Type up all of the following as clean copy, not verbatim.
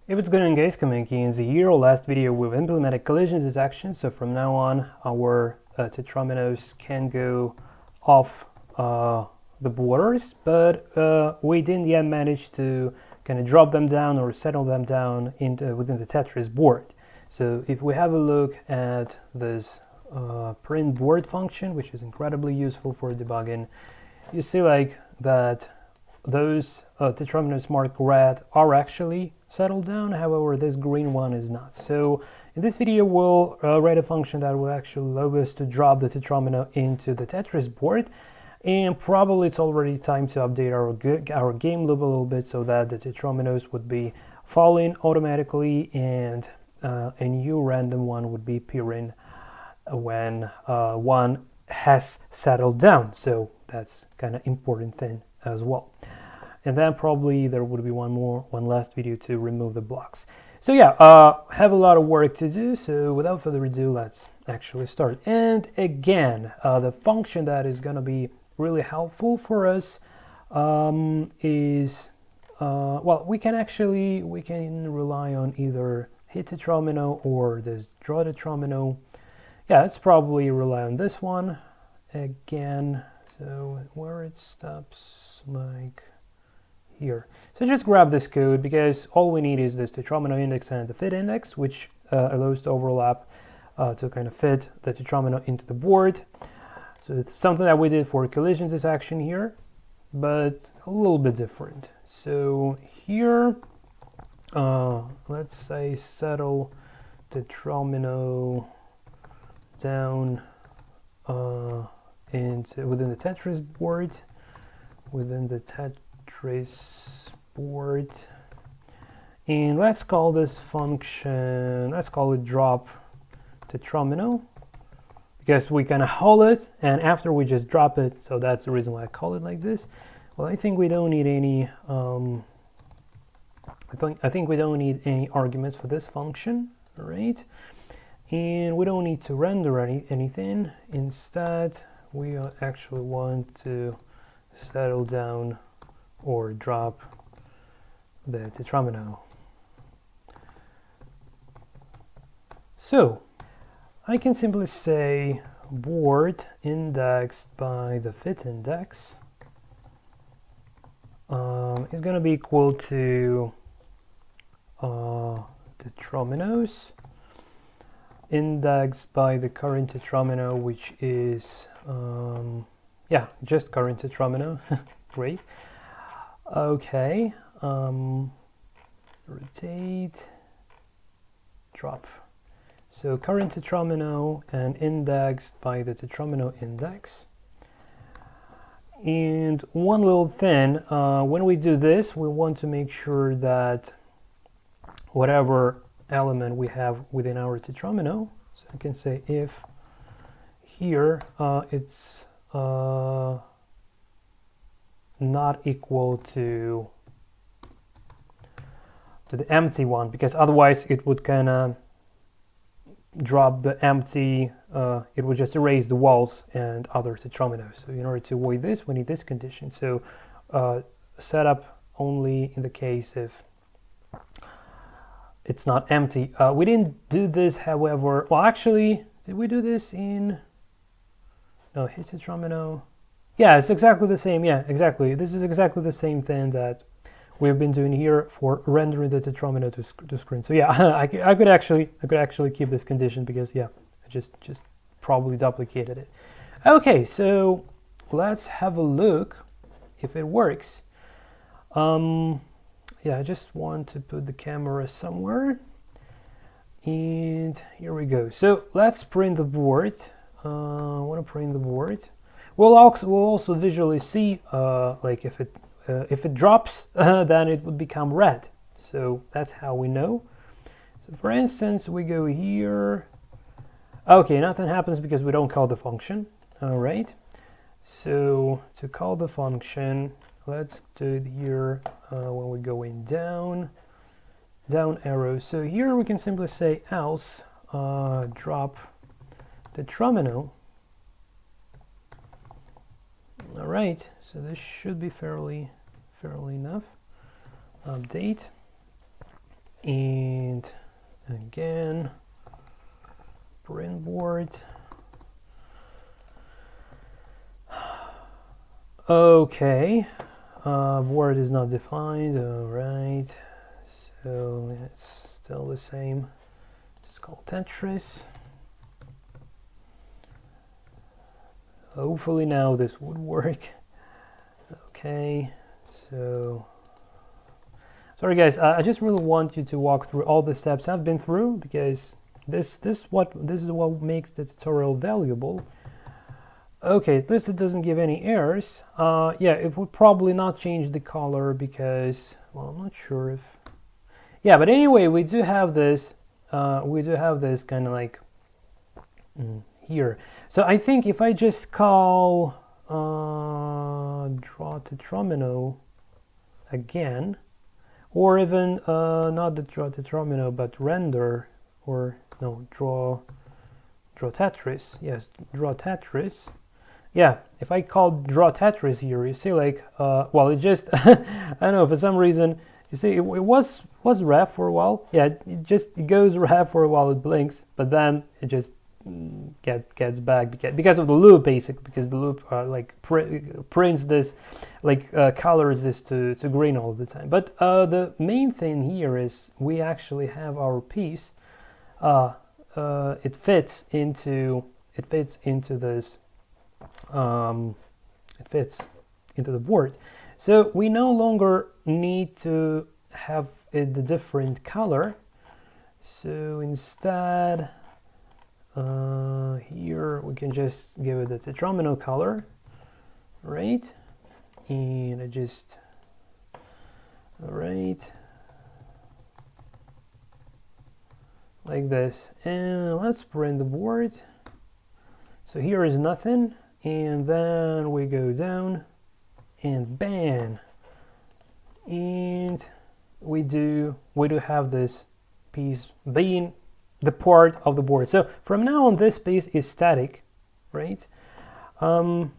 Hey, what's going on, guys? Kamenki here. Last video we've implemented collision detection, so from now on our tetrominos can go off the borders, but we didn't yet manage to kind of drop them down or settle them down within the Tetris board. So if we have a look at this print board function, which is incredibly useful for debugging, you see like that those tetrominos marked red are actually settled down, however this green one is not. So in this video we'll write a function that will actually allow us to drop the tetromino into the Tetris board, and probably it's already time to update our game loop a little bit so that the tetrominos would be falling automatically and a new random one would be appearing when one has settled down. So that's kind of important thing as well. And then probably there would be one last video to remove the blocks. So yeah, have a lot of work to do. So without further ado, let's actually start. And again, the function that is going to be really helpful for us is, well, we can rely on either hit tetromino or this draw tetromino. Yeah, let's probably rely on this one again. So where it stops, like here. So just grab this code because all we need is this tetromino index and the fit index, which allows to overlap to kind of fit the tetromino into the board. So it's something that we did for collision detection here, but a little bit different. So here, let's say settle tetromino down within the Tetris board, and let's call this function, let's call it drop tetromino, because we can hold it and after we just drop it, so that's the reason why I call it like this. Well, I think we don't need any I think we don't need any arguments for this function, all right? And we don't need to render anything. Instead, we actually want to settle down or drop the tetromino. So I can simply say board indexed by the fit index is going to be equal to tetrominos indexed by the current tetromino, which is yeah, just current tetromino. Great. Okay, rotate, drop. So current tetromino and indexed by the tetromino index. And one little thing, when we do this, we want to make sure that whatever element we have within our tetromino, so I can say if here it's not equal to the empty one, because otherwise it would kind of drop the empty, it would just erase the walls and other tetrominos. So in order to avoid this, we need this condition. So set up only in the case if it's not empty. We didn't do this, however, well, actually, did we do this in, no, hit tetromino? Yeah, it's exactly the same. Yeah, exactly. This is exactly the same thing that we've been doing here for rendering the tetromino to screen. So yeah, I could actually keep this condition because yeah, I just probably duplicated it. Okay, so let's have a look if it works. Yeah, I just want to put the camera somewhere, and here we go. So let's print the board. I want to print the board. We'll also visually see like if it drops, then it would become red. So that's how we know. So for instance, we go here. Okay, nothing happens because we don't call the function. All right. So to call the function, let's do it here when we're going down arrow. So here we can simply say else drop tetromino. All right, so this should be fairly enough. Update. and again print board. Okay, board is not defined. All right, so it's still the same. It's called Tetris. Hopefully now this would work. Okay, so sorry guys, I just really want you to walk through all the steps I've been through, because this is what makes the tutorial valuable. Okay, at least it doesn't give any errors. Yeah, it would probably not change the color because, well, I'm not sure if, yeah, but anyway, we do have this kind of like here. So I think if I just call draw tetromino again, or even not the draw tetromino but render, or no, draw Tetris. Yes, draw Tetris. Yeah, if I call draw Tetris here, you see, like, well, it just I don't know, for some reason, you see, it was ref for a while. Yeah, it goes ref for a while, it blinks, but then it just gets back because of the loop, basically, because the loop like prints this, like colors this to green all the time. But the main thing here is we actually have our piece. It fits into this. It fits into the board, so we no longer need to have it the different color. So instead, here we can just give it the tetromino color, right? And I just, all right, like this, and let's print the board. So here is nothing, and then we go down and bam, and we do have this piece being the part of the board. So from now on, this piece is static, right? I don't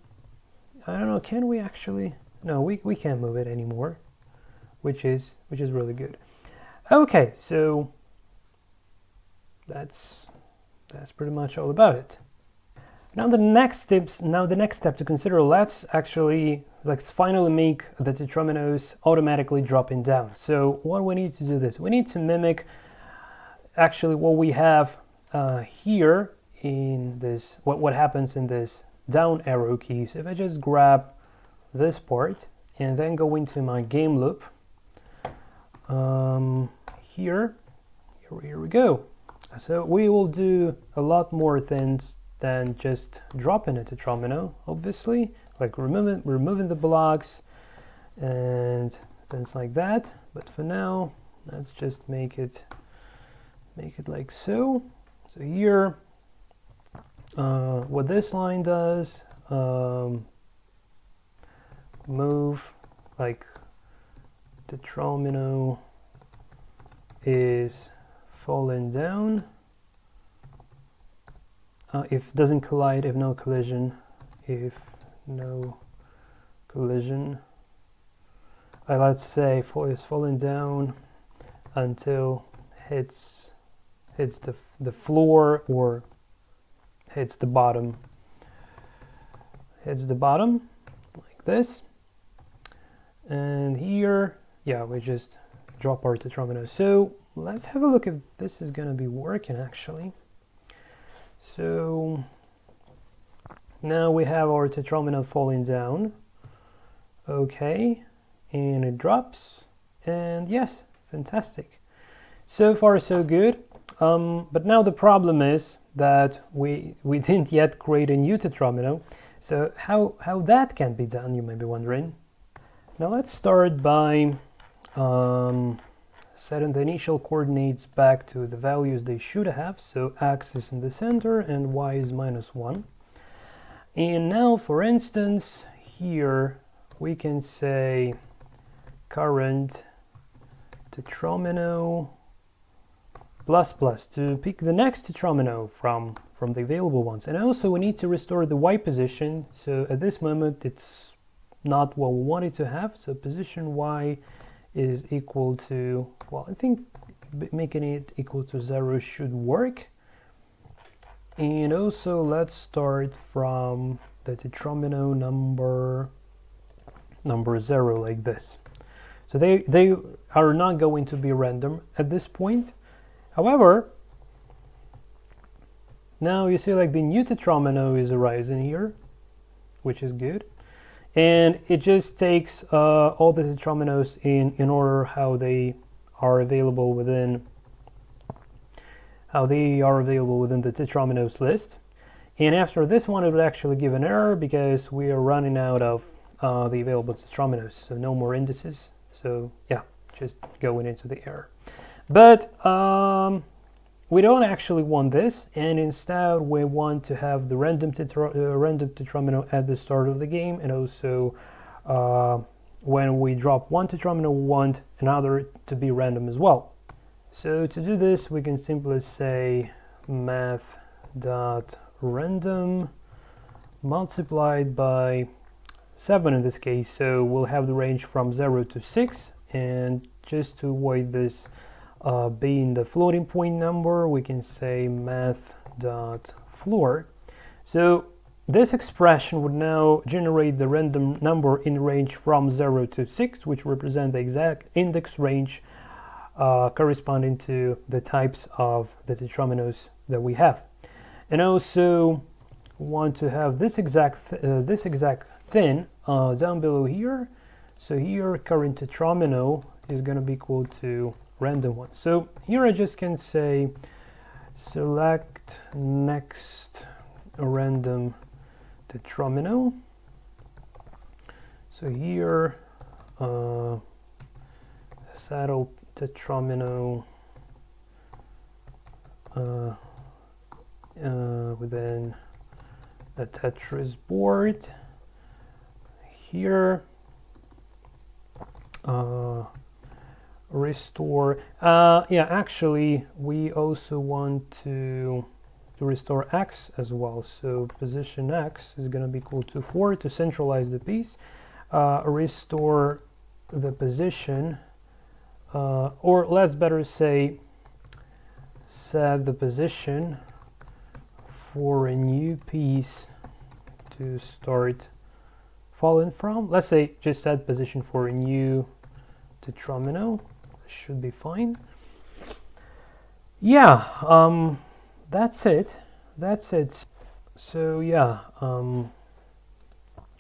know, can we actually, no, we can't move it anymore, which is really good. Okay, so that's pretty much all about it. Now the next step to consider, let's finally make the tetrominos automatically dropping down. So what we need to do this, we need to mimic actually what we have here in this, what happens in this down arrow key. So if I just grab this part and then go into my game loop, here we go. So we will do a lot more things than just dropping a tetromino, obviously, like removing the blocks and things like that. But for now, let's just make it like so. So here, what this line does, move, like tetromino is falling down. If doesn't collide, if no collision, let's say is falling down until hits the floor or hits the bottom like this. And here, yeah, we just drop our tetromino. So let's have a look if this is gonna be working actually. So now we have our tetromino falling down. Okay, and it drops, and yes, fantastic. So far so good. But now the problem is that we didn't yet create a new tetromino. So how that can be done, you may be wondering. Now let's start by setting the initial coordinates back to the values they should have. So x is in the center and y is -1. And now, for instance, here we can say current tetromino ++ to pick the next tetromino from the available ones. And also we need to restore the y position. So at this moment it's not what we wanted to have. So position y is equal to, well, I think making it equal to 0 should work. And also let's start from the tetromino number 0 like this. So they are not going to be random at this point. However, now you see like the new tetromino is arising here, which is good. And it just takes all the tetrominos in order how they are available within the tetrominos list. And after this one, it would actually give an error because we are running out of the available tetrominos, so no more indices. So yeah, just going into the error. But we don't actually want this, and instead we want to have the random tetromino at the start of the game, and also when we drop one tetromino, we want another to be random as well. So to do this, we can simply say math.random multiplied by 7 in this case. So we'll have the range from 0 to 6, and just to avoid this being the floating point number, we can say math.floor. So this expression would now generate the random number in range from 0 to 6, which represent the exact index range corresponding to the types of the tetrominos that we have. And also want to have this exact thing down below here. So here current tetromino is going to be equal to random one. So here I just can say select next random tetromino. So here saddle tetromino within a Tetris board. Here restore. Yeah, actually we also want to restore x as well. So position x is going to be equal to 4 to centralize the piece. Restore the position, or let's better say set the position for a new piece to start falling from. Let's say just set position for a new tetromino. Should be fine. Yeah, that's it. So yeah,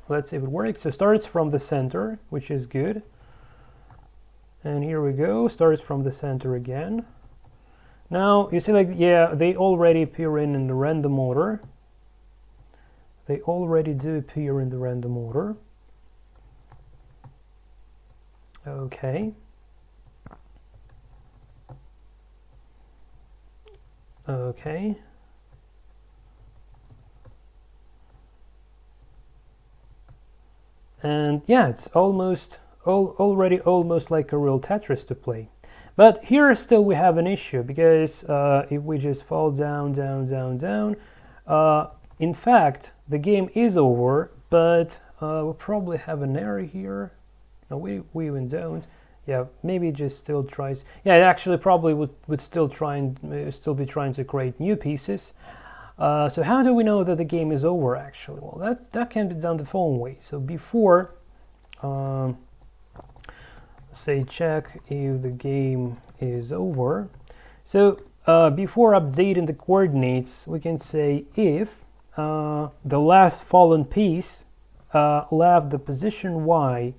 let's see if it works. So starts from the center, which is good. And here we go, starts from the center again. Now you see, like, yeah, they already appear in the random order. They already do appear in the random order. Okay. Okay. And yeah, it's already almost like a real Tetris to play. But here still we have an issue, because if we just fall down, in fact, the game is over, but we'll probably have an error here. No, we even don't. Yeah, maybe it just still tries. Yeah, it actually probably would still be trying to create new pieces. So how do we know that the game is over actually? Well, that can be done the following way. So before, say check if the game is over. So before updating the coordinates, we can say if the last fallen piece left the position y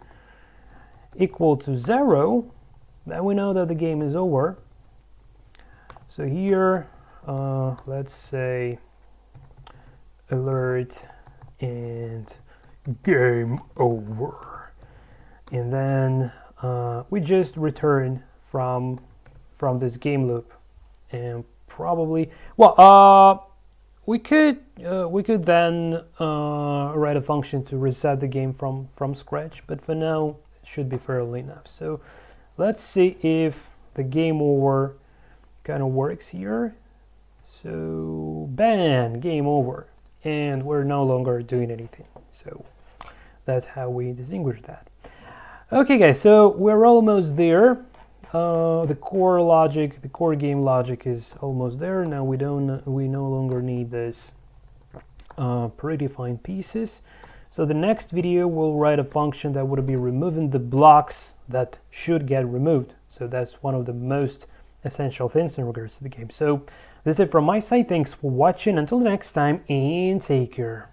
equal to 0, then we know that the game is over. So here, let's say alert and game over, and then we just return from this game loop, and probably, well, we could then write a function to reset the game from scratch, but for now it should be fairly enough. So let's see if the game over kind of works here. So bam, game over, and we're no longer doing anything. So that's how we distinguish that. Okay guys, so we're almost there. the core logic, the core game logic is almost there. Now we no longer need this predefined pieces. So the next video will write a function that would be removing the blocks that should get removed. So that's one of the most essential things in regards to the game. So this is it from my side. Thanks for watching. Until the next time, and take care.